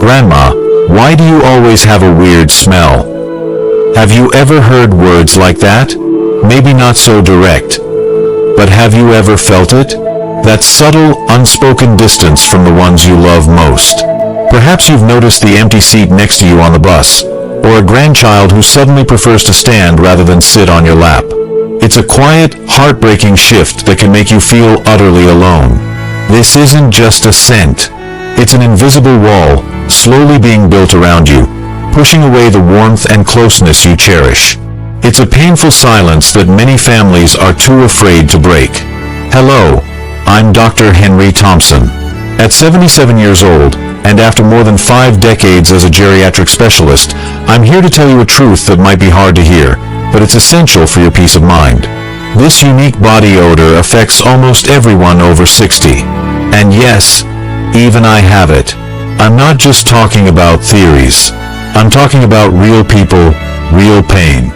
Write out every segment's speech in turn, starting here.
Grandma, why do you always have a weird smell? Have you ever heard words like that? Maybe not so direct. But have you ever felt it? That subtle, unspoken distance from the ones you love most. Perhaps you've noticed the empty seat next to you on the bus, or a grandchild who suddenly prefers to stand rather than sit on your lap. It's a quiet, heartbreaking shift that can make you feel utterly alone. This isn't just a scent. It's an invisible wall, slowly being built around you, pushing away the warmth and closeness you cherish. It's a painful silence that many families are too afraid to break. Hello, I'm Dr. Henry Thompson. At 77 years old, and after more than 5 decades as a geriatric specialist, I'm here to tell you a truth that might be hard to hear, but it's essential for your peace of mind. This unique body odor affects almost everyone over 60. And yes, even I have it. I'm not just talking about theories. I'm talking about real people, real pain.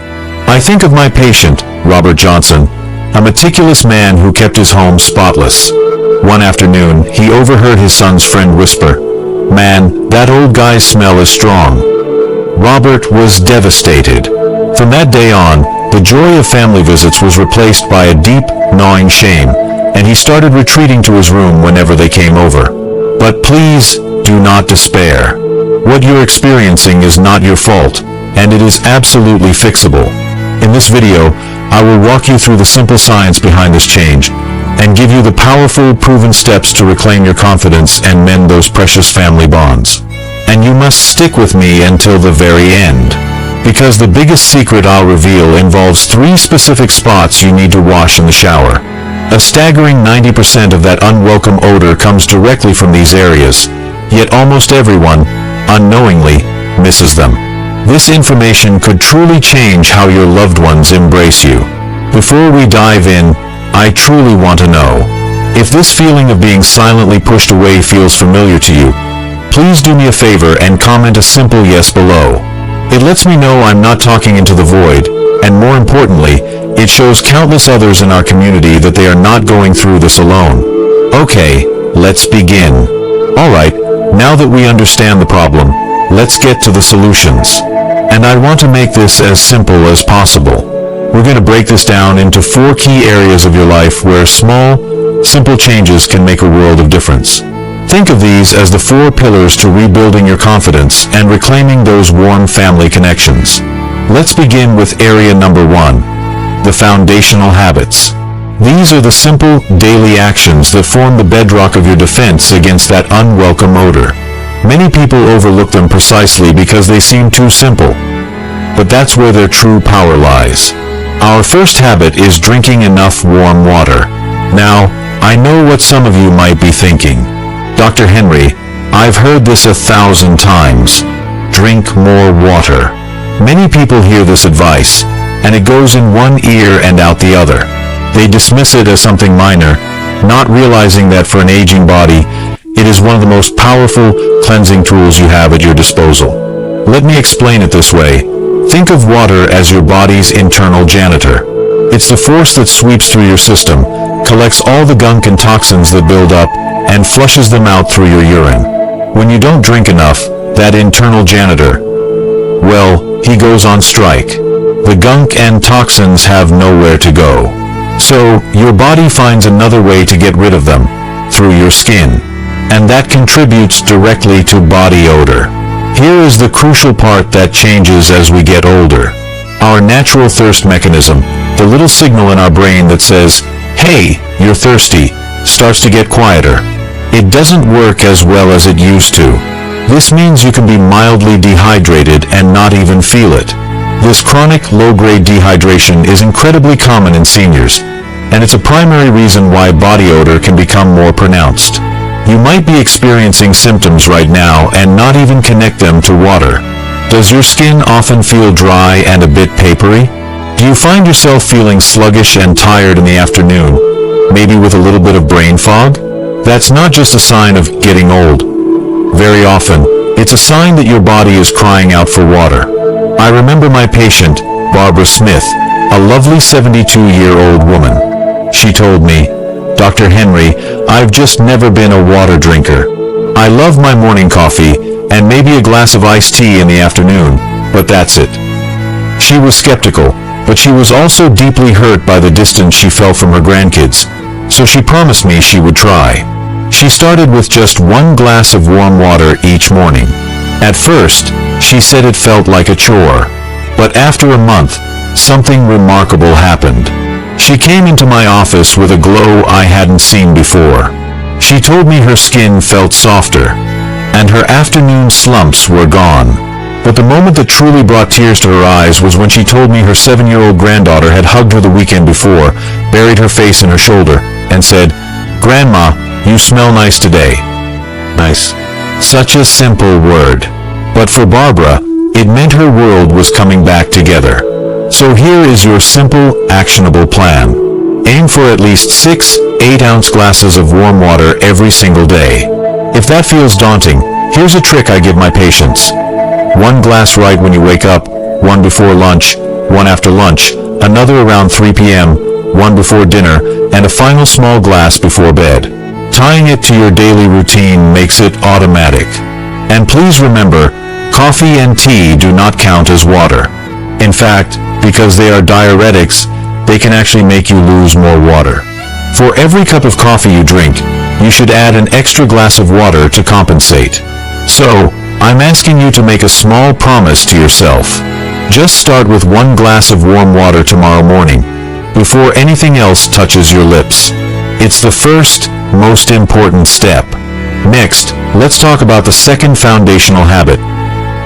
I think of my patient, Robert Johnson, a meticulous man who kept his home spotless. One afternoon, he overheard his son's friend whisper, "Man, that old guy's smell is strong." Robert was devastated. From that day on, the joy of family visits was replaced by a deep, gnawing shame, and he started retreating to his room whenever they came over. But please, do not despair. What you're experiencing is not your fault, and it is absolutely fixable. In this video, I will walk you through the simple science behind this change, and give you the powerful, proven steps to reclaim your confidence and mend those precious family bonds. And you must stick with me until the very end, because the biggest secret I'll reveal involves 3 specific spots you need to wash in the shower. A staggering 90% of that unwelcome odor comes directly from these areas, yet almost everyone, unknowingly, misses them. This information could truly change how your loved ones embrace you. Before we dive in, I truly want to know, if this feeling of being silently pushed away feels familiar to you, please do me a favor and comment a simple yes below. It lets me know I'm not talking into the void, and more importantly, it shows countless others in our community that they are not going through this alone. Okay, let's begin. Alright, now that we understand the problem, let's get to the solutions. And I want to make this as simple as possible. We're going to break this down into 4 key areas of your life where small, simple changes can make a world of difference. Think of these as the 4 pillars to rebuilding your confidence and reclaiming those warm family connections. Let's begin with area number 1, the foundational habits. These are the simple, daily actions that form the bedrock of your defense against that unwelcome odor. Many people overlook them precisely because they seem too simple. But that's where their true power lies. Our first habit is drinking enough warm water. Now, I know what some of you might be thinking. Dr. Henry, I've heard this 1,000 times. Drink more water. Many people hear this advice, and it goes in one ear and out the other. They dismiss it as something minor, not realizing that for an aging body, it is one of the most powerful cleansing tools you have at your disposal. Let me explain it this way. Think of water as your body's internal janitor. It's the force that sweeps through your system, collects all the gunk and toxins that build up, and flushes them out through your urine. When you don't drink enough, that internal janitor, well, he goes on strike. The gunk and toxins have nowhere to go. So, your body finds another way to get rid of them, through your skin. And that contributes directly to body odor. Here is the crucial part that changes as we get older. Our natural thirst mechanism, the little signal in our brain that says, "Hey, you're thirsty," starts to get quieter. It doesn't work as well as it used to. This means you can be mildly dehydrated and not even feel it. This chronic low-grade dehydration is incredibly common in seniors, and it's a primary reason why body odor can become more pronounced. You might be experiencing symptoms right now and not even connect them to water. Does your skin often feel dry and a bit papery? Do you find yourself feeling sluggish and tired in the afternoon, maybe with a little bit of brain fog? That's not just a sign of getting old. Very often, it's a sign that your body is crying out for water. I remember my patient, Barbara Smith, a lovely 72-year-old woman. She told me, "Dr. Henry, I've just never been a water drinker. I love my morning coffee, and maybe a glass of iced tea in the afternoon, but that's it. She was skeptical, but she was also deeply hurt by the distance she felt from her grandkids, so she promised me she would try. She started with just 1 glass of warm water each morning. At first, she said it felt like a chore, but after a month, something remarkable happened. She came into my office with a glow I hadn't seen before. She told me her skin felt softer, and her afternoon slumps were gone. But the moment that truly brought tears to her eyes was when she told me her 7-year-old granddaughter had hugged her the weekend before, buried her face in her shoulder, and said, "Grandma, you smell nice today." Nice. Such a simple word. But for Barbara, it meant her world was coming back together. So here is your simple, actionable plan. Aim for at least 6 8-ounce glasses of warm water every single day. If that feels daunting, here's a trick I give my patients. 1 glass right when you wake up, 1 before lunch, 1 after lunch, another around 3 p.m., 1 before dinner, and a final small glass before bed. Tying it to your daily routine makes it automatic. And please remember, coffee and tea do not count as water. In fact, because they are diuretics, they can actually make you lose more water. For every cup of coffee you drink, you should add an extra glass of water to compensate. So, I'm asking you to make a small promise to yourself. Just start with 1 glass of warm water tomorrow morning, before anything else touches your lips. It's the first, most important step. Next, let's talk about the second foundational habit,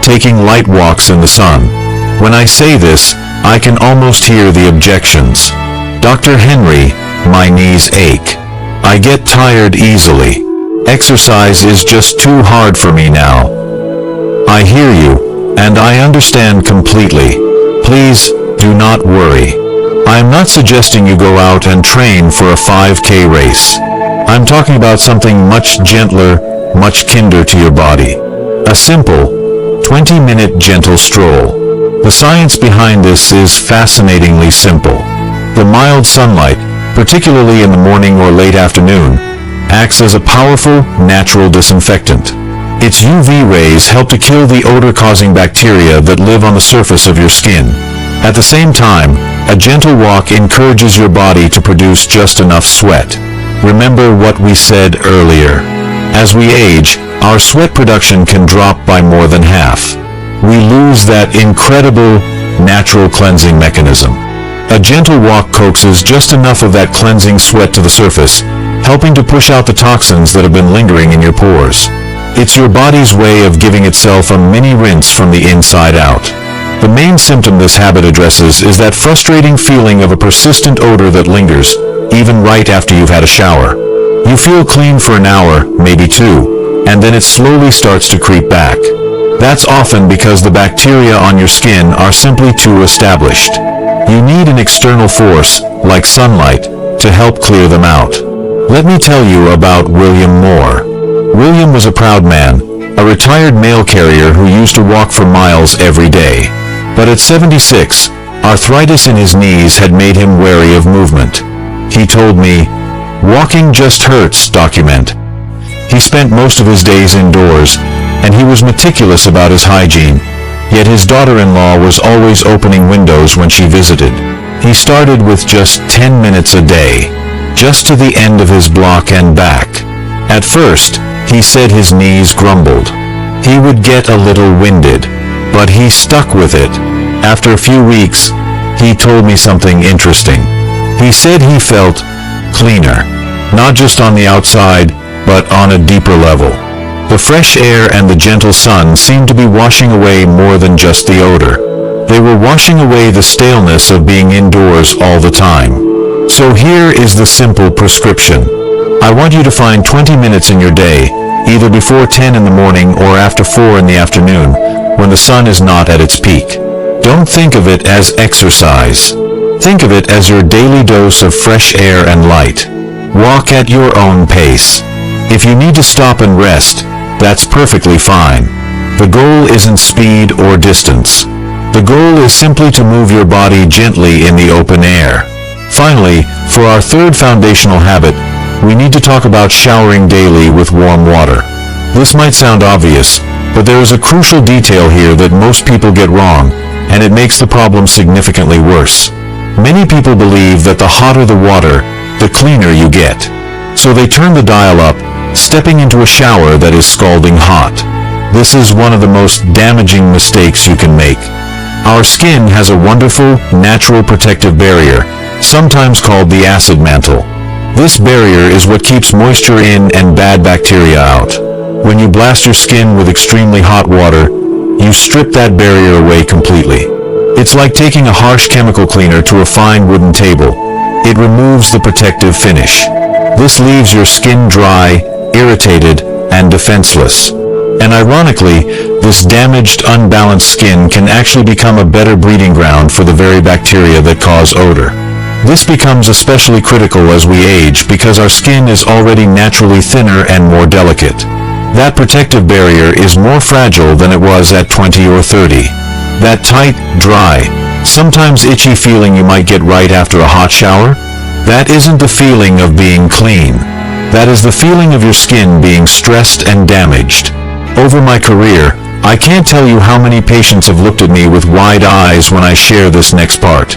taking light walks in the sun. When I say this, I can almost hear the objections. Dr. Henry, my knees ache. I get tired easily. Exercise is just too hard for me now. I hear you, and I understand completely. Please, do not worry. I am not suggesting you go out and train for a 5K race. I'm talking about something much gentler, much kinder to your body. A simple, 20-minute gentle stroll. The science behind this is fascinatingly simple. The mild sunlight, particularly in the morning or late afternoon, acts as a powerful, natural disinfectant. Its UV rays help to kill the odor-causing bacteria that live on the surface of your skin. At the same time, a gentle walk encourages your body to produce just enough sweat. Remember what we said earlier. As we age, our sweat production can drop by more than half. We lose that incredible, natural cleansing mechanism. A gentle walk coaxes just enough of that cleansing sweat to the surface, helping to push out the toxins that have been lingering in your pores. It's your body's way of giving itself a mini rinse from the inside out. The main symptom this habit addresses is that frustrating feeling of a persistent odor that lingers, even right after you've had a shower. You feel clean for an hour, maybe 2, and then it slowly starts to creep back. That's often because the bacteria on your skin are simply too established. You need an external force, like sunlight, to help clear them out. Let me tell you about William Moore. William was a proud man, a retired mail carrier who used to walk for miles every day. But at 76, arthritis in his knees had made him wary of movement. He told me, "Walking just hurts, document." He spent most of his days indoors, and he was meticulous about his hygiene, yet his daughter-in-law was always opening windows when she visited. He started with just 10 minutes a day, just to the end of his block and back. At first, he said his knees grumbled. He would get a little winded, but he stuck with it. After a few weeks, he told me something interesting. He said he felt cleaner, not just on the outside, but on a deeper level. The fresh air and the gentle sun seemed to be washing away more than just the odor. They were washing away the staleness of being indoors all the time. So here is the simple prescription. I want you to find 20 minutes in your day, either before 10 in the morning or after 4 in the afternoon, when the sun is not at its peak. Don't think of it as exercise. Think of it as your daily dose of fresh air and light. Walk at your own pace. If you need to stop and rest, that's perfectly fine. The goal isn't speed or distance. The goal is simply to move your body gently in the open air. Finally, for our third foundational habit, we need to talk about showering daily with warm water. This might sound obvious, But there is a crucial detail here that most people get wrong, and it makes the problem significantly worse. Many people believe that the hotter the water, the cleaner you get. So they turn the dial up, stepping into a shower that is scalding hot. This is one of the most damaging mistakes you can make. Our skin has a wonderful, natural protective barrier, sometimes called the acid mantle. This barrier is what keeps moisture in and bad bacteria out. When you blast your skin with extremely hot water, you strip that barrier away completely. It's like taking a harsh chemical cleaner to a fine wooden table. It removes the protective finish. This leaves your skin dry, irritated, and defenseless. And ironically, this damaged, unbalanced skin can actually become a better breeding ground for the very bacteria that cause odor. This becomes especially critical as we age because our skin is already naturally thinner and more delicate. That protective barrier is more fragile than it was at 20 or 30. That tight, dry, sometimes itchy feeling you might get right after a hot shower? That isn't the feeling of being clean. That is the feeling of your skin being stressed and damaged. Over my career, I can't tell you how many patients have looked at me with wide eyes when I share this next part.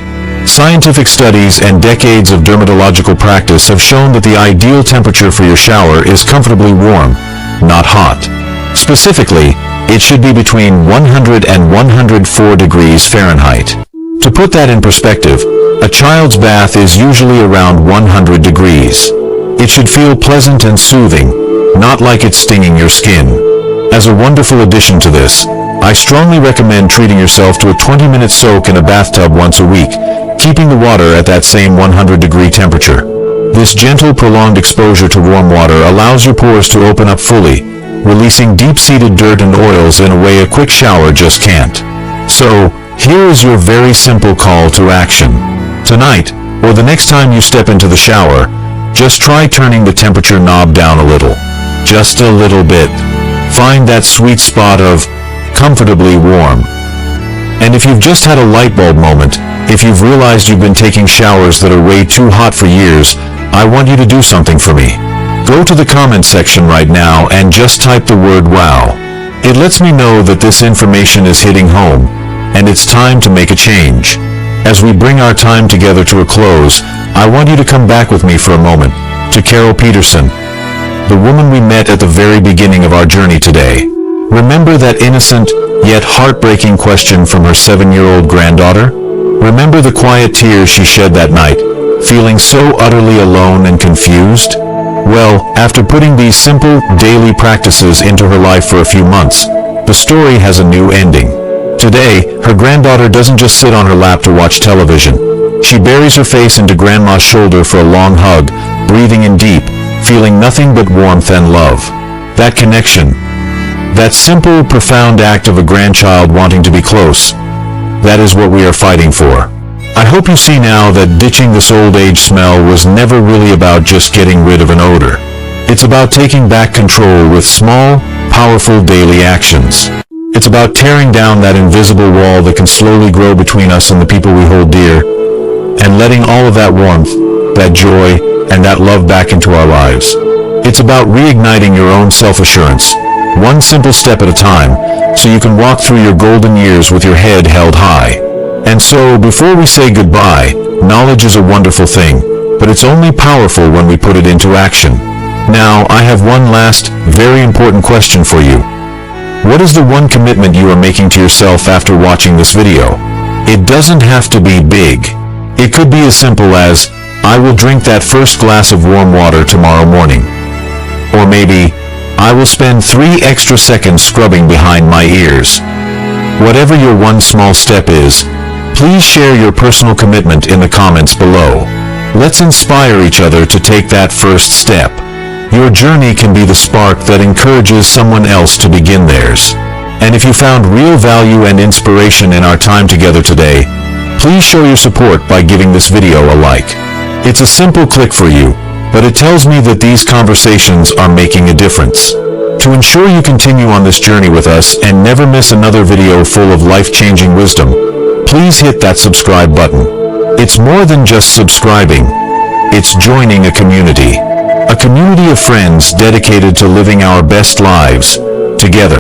Scientific studies and decades of dermatological practice have shown that the ideal temperature for your shower is comfortably warm, not hot. Specifically, it should be between 100 and 104 degrees Fahrenheit. To put that in perspective, a child's bath is usually around 100 degrees. It should feel pleasant and soothing, not like it's stinging your skin. As a wonderful addition to this, I strongly recommend treating yourself to a 20-minute soak in a bathtub once a week, keeping the water at that same 100-degree temperature. This gentle, prolonged exposure to warm water allows your pores to open up fully, releasing deep-seated dirt and oils in a way a quick shower just can't. So, here is your very simple call to action. Tonight, or the next time you step into the shower, just try turning the temperature knob down a little. Just a little bit. Find that sweet spot of comfortably warm. And if you've just had a light bulb moment, if you've realized you've been taking showers that are way too hot for years, I want you to do something for me. Go to the comment section right now and just type the word WOW. It lets me know that this information is hitting home, and it's time to make a change. As we bring our time together to a close, I want you to come back with me for a moment to Carol Peterson, the woman we met at the very beginning of our journey today. Remember that innocent, yet heartbreaking question from her 7-year-old granddaughter? Remember the quiet tears she shed that night, feeling so utterly alone and confused? Well, after putting these simple, daily practices into her life for a few months, the story has a new ending. Today, her granddaughter doesn't just sit on her lap to watch television. She buries her face into Grandma's shoulder for a long hug, breathing in deep, feeling nothing but warmth and love. That connection, that simple, profound act of a grandchild wanting to be close, that is what we are fighting for. I hope you see now that ditching this old age smell was never really about just getting rid of an odor. It's about taking back control with small, powerful daily actions. It's about tearing down that invisible wall that can slowly grow between us and the people we hold dear, and letting all of that warmth, that joy, and that love back into our lives. It's about reigniting your own self-assurance, one simple step at a time, so you can walk through your golden years with your head held high. And so, before we say goodbye, knowledge is a wonderful thing, but it's only powerful when we put it into action. Now, I have one last, very important question for you. What is the one commitment you are making to yourself after watching this video? It doesn't have to be big. It could be as simple as, I will drink that first glass of warm water tomorrow morning. Or maybe, I will spend 3 extra seconds scrubbing behind my ears. Whatever your one small step is, please share your personal commitment in the comments below. Let's inspire each other to take that first step. Your journey can be the spark that encourages someone else to begin theirs. And if you found real value and inspiration in our time together today, please show your support by giving this video a like. It's a simple click for you, but it tells me that these conversations are making a difference. To ensure you continue on this journey with us and never miss another video full of life-changing wisdom, please hit that subscribe button. It's more than just subscribing. It's joining a community. A community of friends dedicated to living our best lives together.